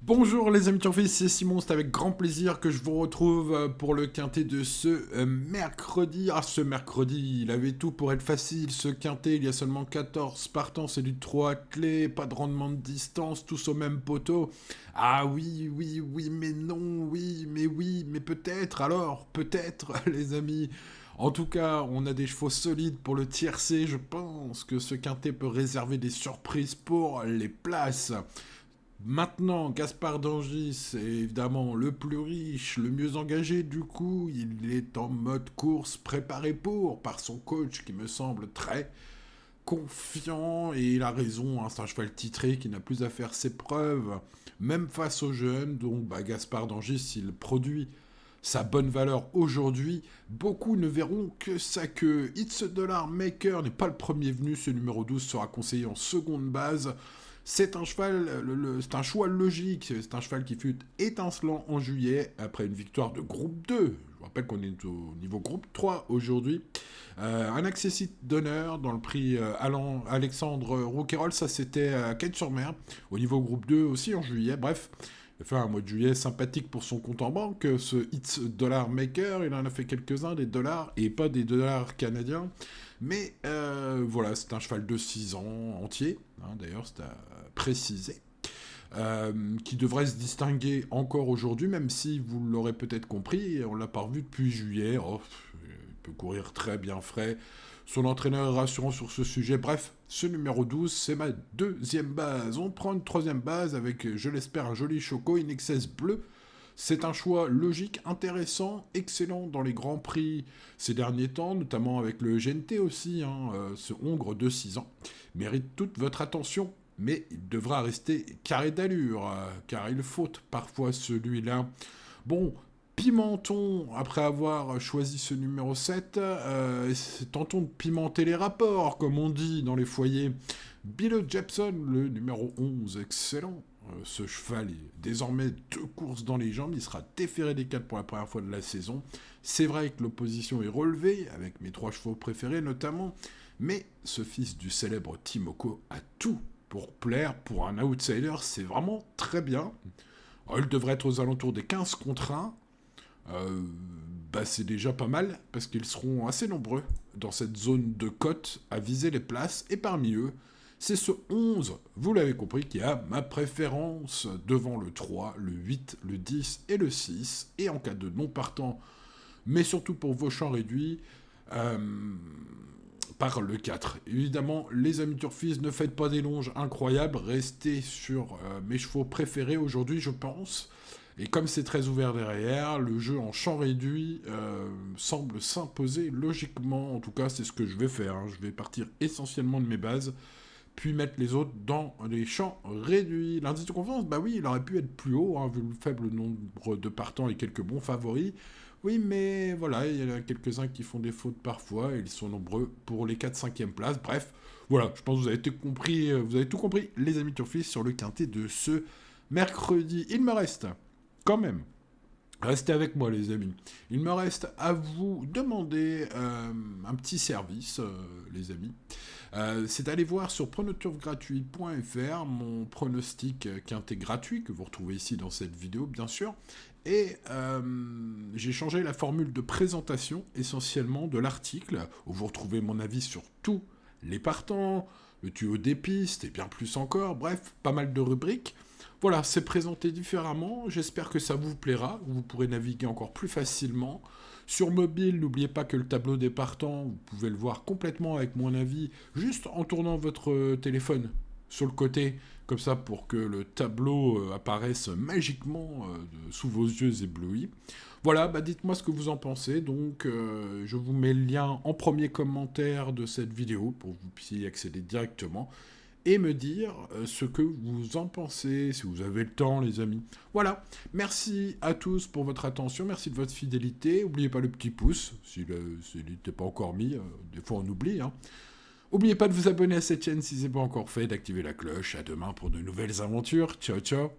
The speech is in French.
Bonjour les amis turfistes, c'est Simon, c'est avec grand plaisir que je vous retrouve pour le quintet de ce mercredi. Ah, ce mercredi, il avait tout pour être facile, ce quintet, il y a seulement 14 partants, c'est du 3 clés, pas de rendement de distance, tous au même poteau. Ah oui, mais non, oui, mais peut-être, alors, peut-être les amis. En tout cas, on a des chevaux solides pour le tiercé, je pense que ce quintet peut réserver des surprises pour les places. Maintenant, Gaspard d'Angis c'est évidemment le plus riche, le mieux engagé, du coup, il est en mode course préparé pour, par son coach qui me semble très confiant, et il a raison, hein, c'est un cheval titré qui n'a plus à faire ses preuves, même face aux jeunes, donc Gaspard d'Angis s'il produit sa bonne valeur aujourd'hui, beaucoup ne verront que sa queue. It's a Dollar Maker n'est pas le premier venu, ce numéro 12 sera conseillé en seconde base. C'est un cheval, c'est un choix logique, c'est un cheval qui fut étincelant en juillet après une victoire de groupe 2. Je vous rappelle qu'on est au niveau groupe 3 aujourd'hui. Un accessite d'honneur dans le prix Alexandre Rouquayrol, ça c'était à Quête-sur-Mer, au niveau groupe 2 aussi en juillet. Bref, il a fait un mois de juillet sympathique pour son compte en banque, ce It's Dollar Maker, il en a fait quelques-uns, des dollars, et pas des dollars canadiens. Mais voilà, c'est un cheval de 6 ans entier, hein, d'ailleurs c'est à préciser, qui devrait se distinguer encore aujourd'hui, même si vous l'aurez peut-être compris, on l'a pas revu depuis juillet. Oh, il peut courir très bien frais. Son entraîneur est rassurant sur ce sujet. Bref, ce numéro 12, c'est ma deuxième base. On prend une troisième base avec, je l'espère, un joli choco, In Excess bleu. C'est un choix logique, intéressant, excellent dans les grands prix ces derniers temps, notamment avec le GNT aussi, hein, ce Hongre de 6 ans. Mérite toute votre attention, mais il devra rester carré d'allure, car il faut parfois celui-là. Bon, pimentons, après avoir choisi ce numéro 7, tentons de pimenter les rapports, comme on dit dans les foyers. Bill Jepson, le numéro 11, excellent. Ce cheval est désormais 2 courses dans les jambes, il sera déféré des 4 pour la première fois de la saison. C'est vrai que l'opposition est relevée, avec mes 3 chevaux préférés notamment, mais ce fils du célèbre Timoko a tout pour plaire. Pour un outsider, c'est vraiment très bien. Alors, il devrait être aux alentours des 15 contre 1. C'est déjà pas mal, parce qu'ils seront assez nombreux dans cette zone de cote à viser les places, et parmi eux, c'est ce 11, vous l'avez compris, qui a ma préférence devant le 3, le 8, le 10 et le 6, et en cas de non partant, mais surtout pour vos champs réduits, euh, par le 4. Évidemment, les amis turfistes, ne faites pas des longes incroyables, restez sur mes chevaux préférés aujourd'hui, je pense. Et comme c'est très ouvert derrière, le jeu en champ réduit semble s'imposer logiquement. En tout cas, c'est ce que je vais faire, hein. Je vais partir essentiellement de mes bases, puis mettre les autres dans les champs réduits. L'indice de confiance, oui, il aurait pu être plus haut, hein, vu le faible nombre de partants et quelques bons favoris. Oui, mais voilà, il y en a quelques-uns qui font des fautes parfois, et ils sont nombreux pour les 4-5e places. Bref, voilà, je pense que vous avez tout compris, les amis turfistes, sur le quintet de ce mercredi. Il me reste, quand même, restez avec moi les amis, il me reste à vous demander un petit service, les amis. C'est d'aller voir sur pronoturfgratuit.fr mon pronostic quintet gratuit, que vous retrouvez ici dans cette vidéo, bien sûr. Et j'ai changé la formule de présentation, essentiellement, de l'article, où vous retrouvez mon avis sur tous les partants, le tuyau des pistes, et bien plus encore. Bref, pas mal de rubriques. Voilà, c'est présenté différemment. J'espère que ça vous plaira. Vous pourrez naviguer encore plus facilement. Sur mobile, n'oubliez pas que le tableau des partants, vous pouvez le voir complètement avec mon avis, juste en tournant votre téléphone sur le côté, comme ça, pour que le tableau apparaisse magiquement sous vos yeux éblouis. Voilà, dites-moi ce que vous en pensez. Donc, je vous mets le lien en premier commentaire de cette vidéo pour que vous puissiez y accéder directement et me dire ce que vous en pensez, si vous avez le temps, les amis. Voilà, merci à tous pour votre attention, merci de votre fidélité. N'oubliez pas le petit pouce, s'il n'était pas encore mis, des fois on oublie. Hein. N'oubliez pas de vous abonner à cette chaîne si ce n'est pas encore fait, d'activer la cloche. À demain pour de nouvelles aventures. Ciao, ciao.